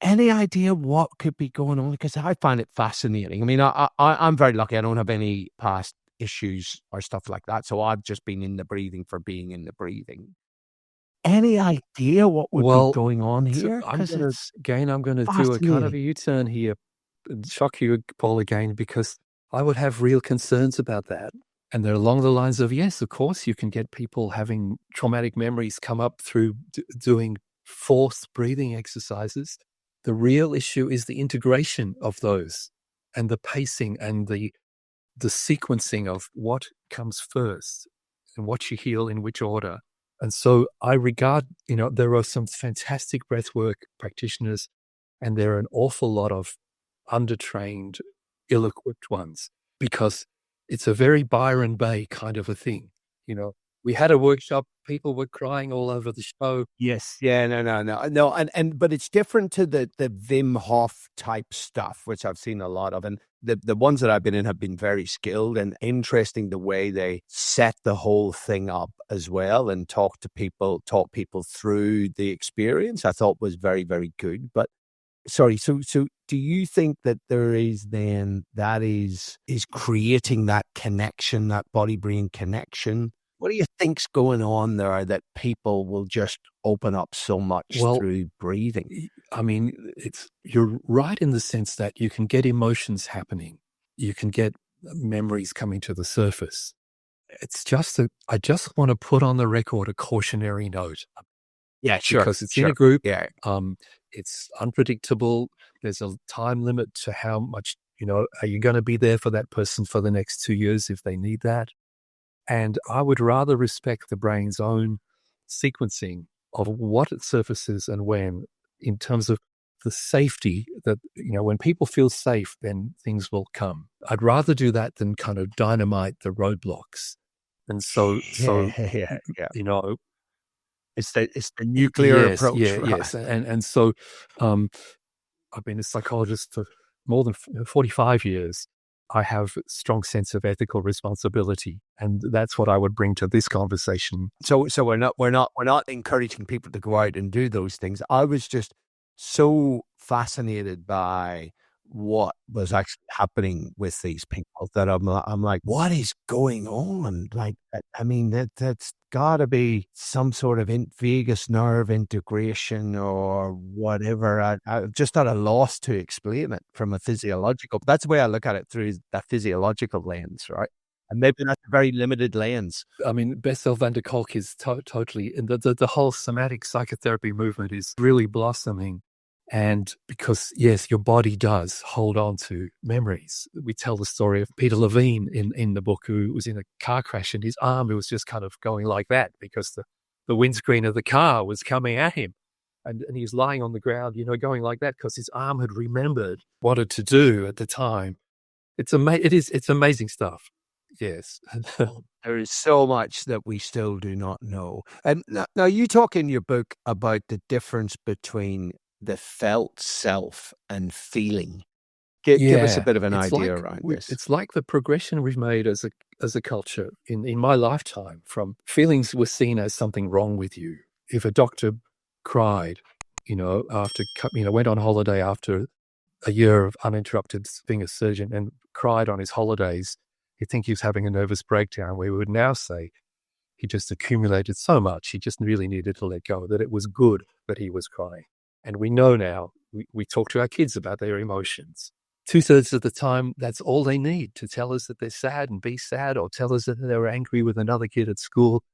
Any idea what could be going on? Because I find it fascinating. I mean, I'm very lucky. I don't have any past issues or stuff like that. So I've just been in the breathing for being in the breathing. Any idea what would be going on here? I'm going to do a kind of a U-turn here and shock you, Paul, again, because I would have real concerns about that. And they're along the lines of, yes, of course, you can get people having traumatic memories come up through doing forced breathing exercises. The real issue is the integration of those and the pacing and the sequencing of what comes first and what you heal in which order. And so I regard, there are some fantastic breathwork practitioners and there are an awful lot of undertrained, ill-equipped ones because it's a very Byron Bay kind of a thing. We had a workshop. People were crying all over the show. Yes. Yeah. No. But it's different to the Wim Hof type stuff, which I've seen a lot of. And the ones that I've been in have been very skilled and interesting the way they set the whole thing up as well and talk people through the experience. I thought was very, very good. But sorry, so do you think that there is then that is creating that connection, that body-brain connection? What do you think's going on there that people will just open up so much through breathing? I mean, you're right in the sense that you can get emotions happening. You can get memories coming to the surface. It's just that I just want to put on the record a cautionary note. Yeah, sure. Because it's in a group. Yeah. It's unpredictable. There's a time limit to how much, are you going to be there for that person for the next 2 years if they need that? And I would rather respect the brain's own sequencing of what it surfaces and when, in terms of the safety that, when people feel safe, then things will come. I'd rather do that than kind of dynamite the roadblocks. And so it's the nuclear approach. Yes. And so I've been a psychologist for more than 45 years. I have a strong sense of ethical responsibility, and that's what I would bring to this conversation. So we're not encouraging people to go out and do those things. I was just so fascinated by what was actually happening with these people that I'm like, what is going on? Like, I mean, that's got to be some sort of vagus nerve integration or whatever. I'm just at a loss to explain it from a physiological. That's the way I look at it, through that physiological lens, right? And maybe that's a very limited lens. I mean, Bessel van der Kolk is totally, and the whole somatic psychotherapy movement is really blossoming. And because, yes, your body does hold on to memories. We tell the story of Peter Levine in the book, who was in a car crash and his arm was just kind of going like that because the windscreen of the car was coming at him. And he's lying on the ground, going like that because his arm had remembered what it to do at the time. It's amazing stuff. Yes. There is so much that we still do not know. And now you talk in your book about the difference between the felt self and feeling. Give us a bit of an idea around this. It's like the progression we've made as a culture in my lifetime, from feelings were seen as something wrong with you. If a doctor cried, after, went on holiday after a year of uninterrupted being a surgeon and cried on his holidays, you'd think he was having a nervous breakdown. We would now say he just accumulated so much, he just really needed to let go, that it was good that he was crying. And we know now, we talk to our kids about their emotions. 2/3 of the time, that's all they need to tell us that they're sad and be sad, or tell us that they were angry with another kid at school.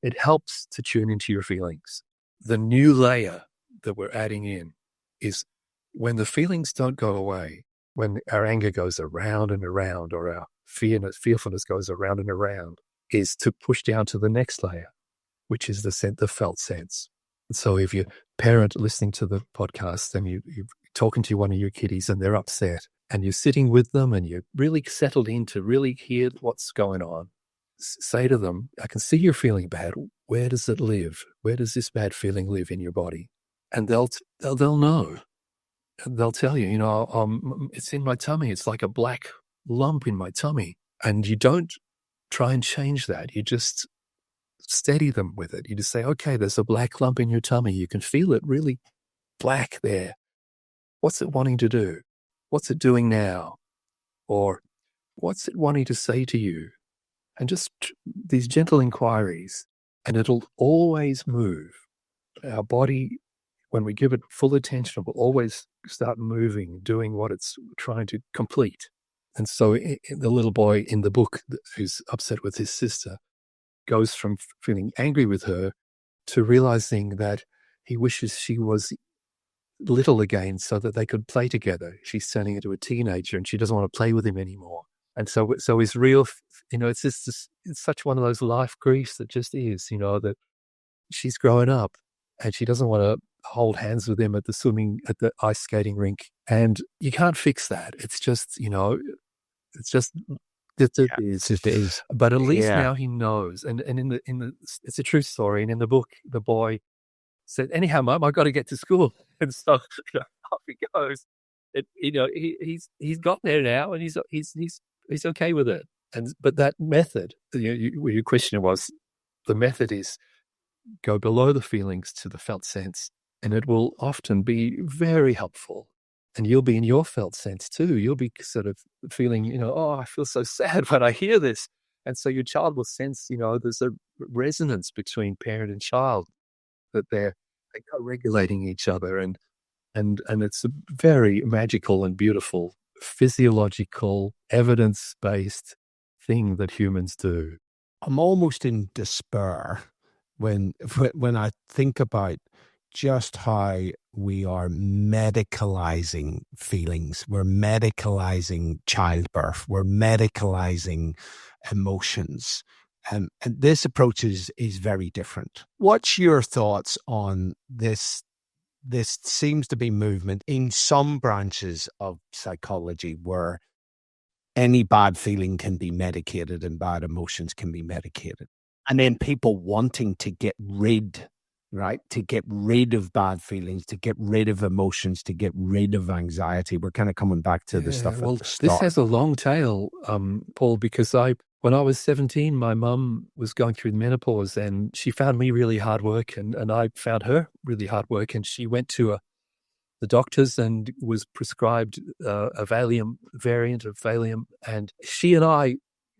It helps to tune into your feelings. The new layer that we're adding in is when the feelings don't go away, when our anger goes around and around, or our fearfulness goes around and around, is to push down to the next layer, which is the felt sense. So if you're a parent listening to the podcast and you're talking to one of your kiddies and they're upset, and you're sitting with them and you're really settled in to really hear what's going on, say to them, I can see you're feeling bad. Where does it live? Where does this bad feeling live in your body? And they'll know. They'll tell you, it's in my tummy. It's like a black lump in my tummy. And you don't try and change that. You just steady them with it. You just say, okay, there's a black lump in your tummy. You can feel it really black there. What's it wanting to do? What's it doing now? Or what's it wanting to say to you? And just these gentle inquiries, and it'll always move. Our body, when we give it full attention, will always start moving, doing what it's trying to complete. And so the little boy in the book who's upset with his sister goes from feeling angry with her to realizing that he wishes she was little again so that they could play together. She's turning into a teenager and she doesn't want to play with him anymore. And so his real, it's just it's such one of those life griefs that just is, that she's growing up and she doesn't want to hold hands with him at the ice skating rink. And you can't fix that. It's just, it's just It Yeah, is. it is. But at least Yeah. now he knows. And it's a true story. And in the book, the boy said, "Anyhow, Mum, I got to get to school." And so off he goes. He's got there now, and he's okay with it. But that method, your question was, the method is go below the feelings to the felt sense, and it will often be very helpful. And you'll be in your felt sense too. You'll be sort of feeling, oh, I feel so sad when I hear this. And so your child will sense, there's a resonance between parent and child, that they're co-regulating each other. And it's a very magical and beautiful physiological, evidence-based thing that humans do. I'm almost in despair when I think about just how we are medicalizing feelings. We're medicalizing childbirth. We're medicalizing emotions. And this approach is very different. What's your thoughts on this? This seems to be movement in some branches of psychology where any bad feeling can be medicated and bad emotions can be medicated. And then people wanting to get rid, right? To get rid of bad feelings, to get rid of emotions, to get rid of anxiety. We're kind of coming back to the stuff at the start. This has a long tail, Paul, because when I was 17, my mum was going through menopause, and she found me really hard work, and I found her really hard work. And she went to the doctors and was prescribed a Valium variant of Valium. And she and I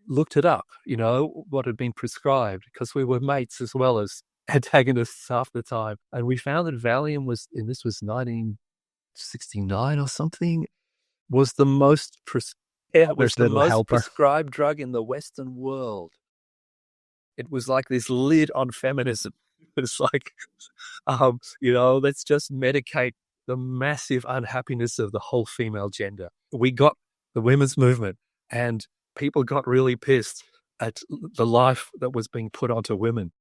looked it up, what had been prescribed, because we were mates as well as antagonists half the time. And we found that Valium was 1969 or something, was the most prescribed drug in the Western world. It was like this lid on feminism. It's like, let's just medicate the massive unhappiness of the whole female gender. We got the women's movement, and people got really pissed at the life that was being put onto women.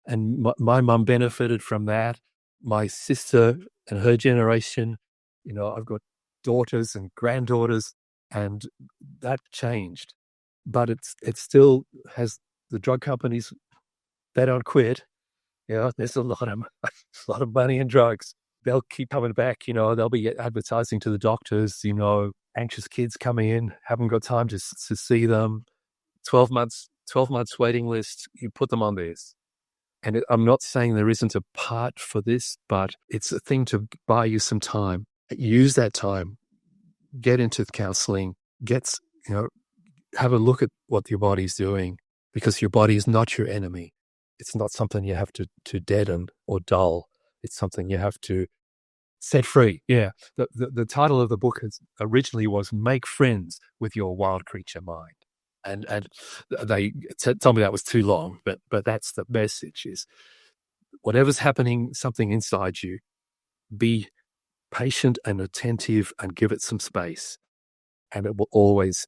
And my mum benefited from that. My sister and her generation, I've got daughters and granddaughters, and that changed. But it still has the drug companies, they don't quit. There's a lot of money in drugs. They'll keep coming back, they'll be advertising to the doctors, anxious kids coming in, haven't got time to see them. 12 months waiting list, you put them on this. And I'm not saying there isn't a part for this, but it's a thing to buy you some time. Use that time, get into counseling, have a look at what your body's doing, because your body is not your enemy. It's not something you have to deaden or dull. It's something you have to set free. Yeah. The title of the book originally was Make Friends with Your Wild Creature Mind. And they told me that was too long, but that's the message: is whatever's happening, something inside you, be patient and attentive and give it some space, and it will always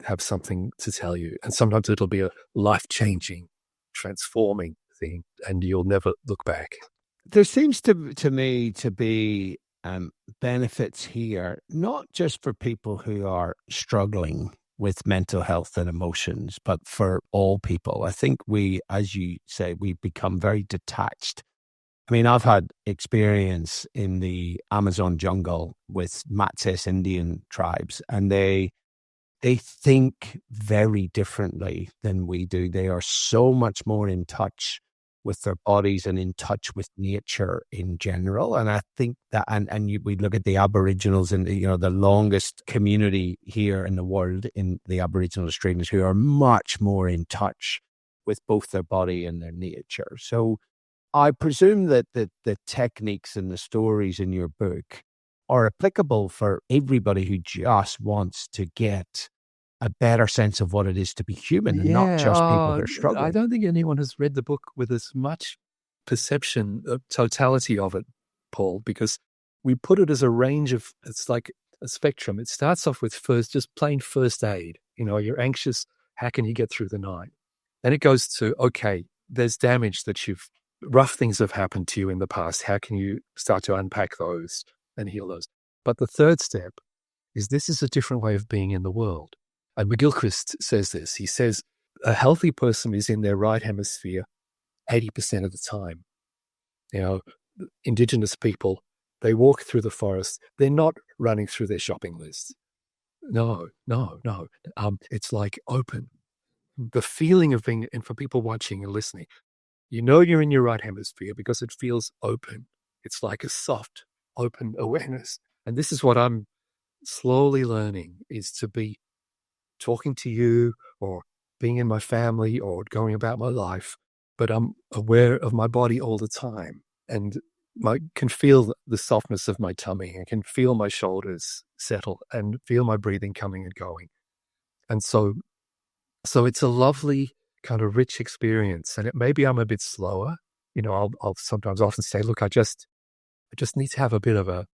have something to tell you. And sometimes it'll be a life-changing, transforming thing, and you'll never look back. There seems to me to be benefits here, not just for people who are struggling with mental health and emotions, but for all people. I think we, as you say, we become very detached. I mean, I've had experience in the Amazon jungle with Matses Indian tribes, and they think very differently than we do. They are so much more in touch with their bodies and in touch with nature in general. And I think that, we look at the Aboriginals and, the longest community here in the world in the Aboriginal Australians, who are much more in touch with both their body and their nature. So I presume that the techniques and the stories in your book are applicable for everybody who just wants to get a better sense of what it is to be human, and not just people who are struggling. I don't think anyone has read the book with as much perception of totality of it, Paul, because we put it as a range of, it's like a spectrum. It starts off with just plain first aid. You're anxious. How can you get through the night? Then it goes to, okay, there's damage rough things have happened to you in the past. How can you start to unpack those and heal those? But the third step is, this is a different way of being in the world. And McGilchrist says this. He says, a healthy person is in their right hemisphere 80% of the time. You know, Indigenous people, they walk through the forest. They're not running through their shopping list. No. It's like open. The feeling of being, and for people watching and listening, you know you're in your right hemisphere because it feels open. It's like a soft, open awareness. And this is what I'm slowly learning, is to be talking to you or being in my family or going about my life, but I'm aware of my body all the time and can feel the softness of my tummy. I can feel my shoulders settle and feel my breathing coming and going. And so it's a lovely kind of rich experience. And maybe I'm a bit slower. You know, I'll sometimes often say, look, I just need to have a bit of a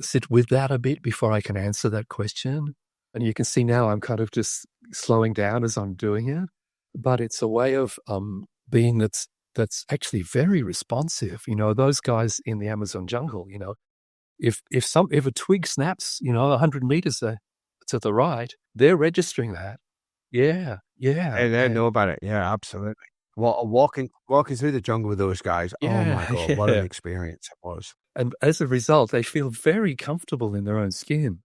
sit with that a bit before I can answer that question. And you can see now I'm kind of just slowing down as I'm doing it. But it's a way of being that's actually very responsive. You know, those guys in the Amazon jungle, you know, if a twig snaps, you know, 100 meters to the right, they're registering that. Yeah. And they know about it. Yeah, absolutely. Well, walking through the jungle with those guys. Oh my God, what an experience it was. And as a result, they feel very comfortable in their own skin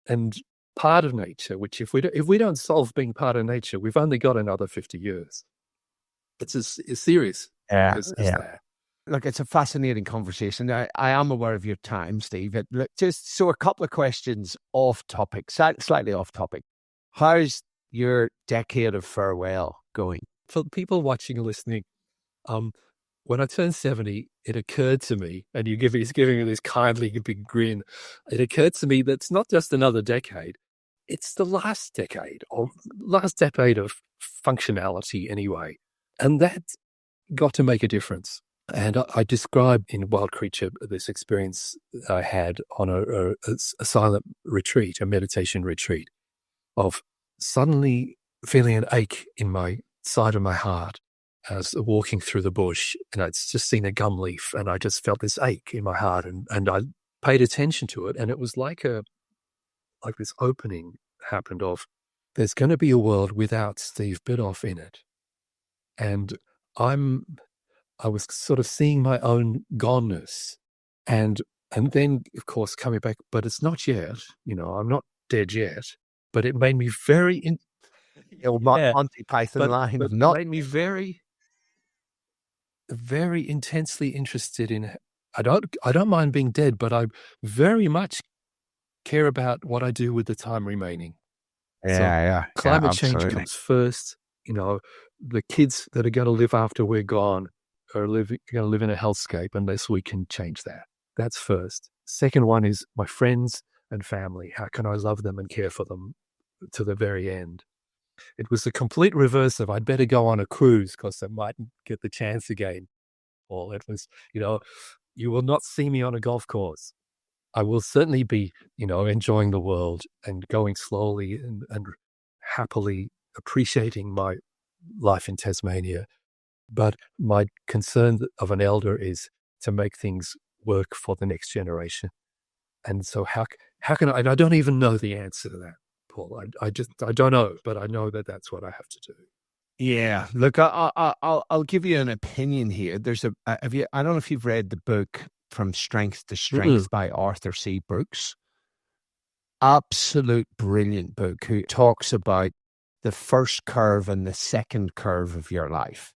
and part of nature, which if we don't solve being part of nature, we've only got another 50 years. It's as serious as that. Look, it's a fascinating conversation. I am aware of your time, Steve. Just so a couple of questions off topic, slightly off topic. How's your decade of farewell going? For people watching and listening, when I turned 70, it occurred to me, and he's giving me this kindly big grin, it occurred to me that it's not just another decade, it's the last decade of functionality anyway. And that got to make a difference. And I described in Wild Creature this experience I had on a silent retreat, a meditation retreat, of suddenly feeling an ache in my side of my heart as walking through the bush, and I'd just seen a gum leaf, and I just felt this ache in my heart, and I paid attention to it, and it was like this opening happened of, there's going to be a world without Steve Biddulph in it, and I was sort of seeing my own goneness, and then of course coming back, but it's not yet, you know, I'm not dead yet, but it made me very Monty Python line of not. Made me very, very intensely interested in. I don't mind being dead, but I very much care about what I do with the time remaining. Climate change comes first. You know, the kids that are going to live after we're gone are going to live in a hellscape unless we can change that. That's first. Second one is my friends and family. How can I love them and care for them to the very end? It was the complete reverse of, I'd better go on a cruise because I mightn't get the chance again. Or it was, you know, you will not see me on a golf course. I will certainly be, you know, enjoying the world and going slowly and happily appreciating my life in Tasmania. But my concern of an elder is to make things work for the next generation. And so how can I, and I don't even know the answer to that, Paul. I don't know, but I know that that's what I have to do. Yeah, look, I'll give you an opinion here. There's I don't know if you've read the book From Strength to Strength by Arthur C. Brooks. Absolute brilliant book, who talks about the first curve and the second curve of your life.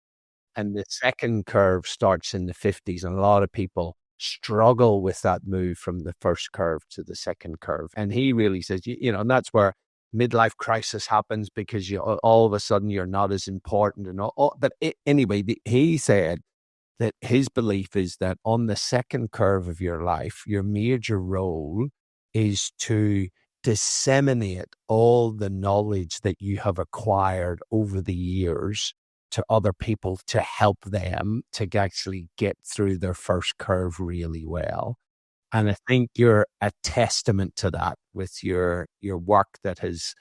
And the second curve starts in the 50s, and a lot of people struggle with that move from the first curve to the second curve. And he really says, you know, and that's where midlife crisis happens, because all of a sudden you're not as important and all. But anyway, he said that his belief is that on the second curve of your life, your major role is to disseminate all the knowledge that you have acquired over the years to other people, to help them to actually get through their first curve really well. And I think you're a testament to that with your work that has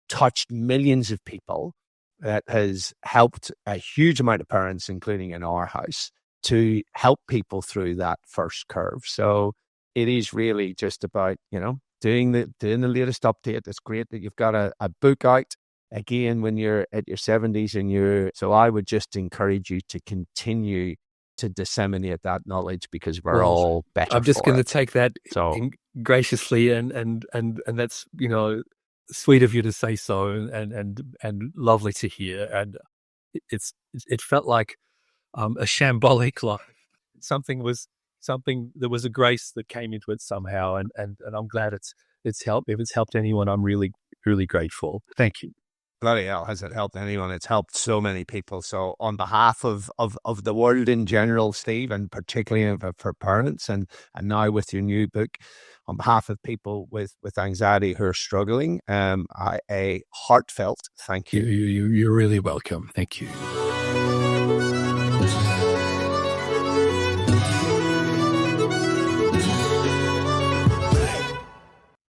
touched millions of people, that has helped a huge amount of parents, including in our house, to help people through that first curve. So it is really just about, you know, doing the latest update. It's great that you've got a book out. again when you're at your 70s and so I would just encourage you to continue to disseminate that knowledge, because we're all better. I'm just going to take that graciously, and that's, sweet of you to say so, and lovely to hear. And it felt like a shambolic life. There was a grace that came into it somehow, and I'm glad it's helped. If it's helped anyone, I'm really, really grateful. Thank you. Bloody hell, has it helped anyone? It's helped so many people. So on behalf of the world in general, Steve, and particularly for parents, and now with your new book, on behalf of people with anxiety who are struggling, a heartfelt thank you. You're really welcome. Thank you.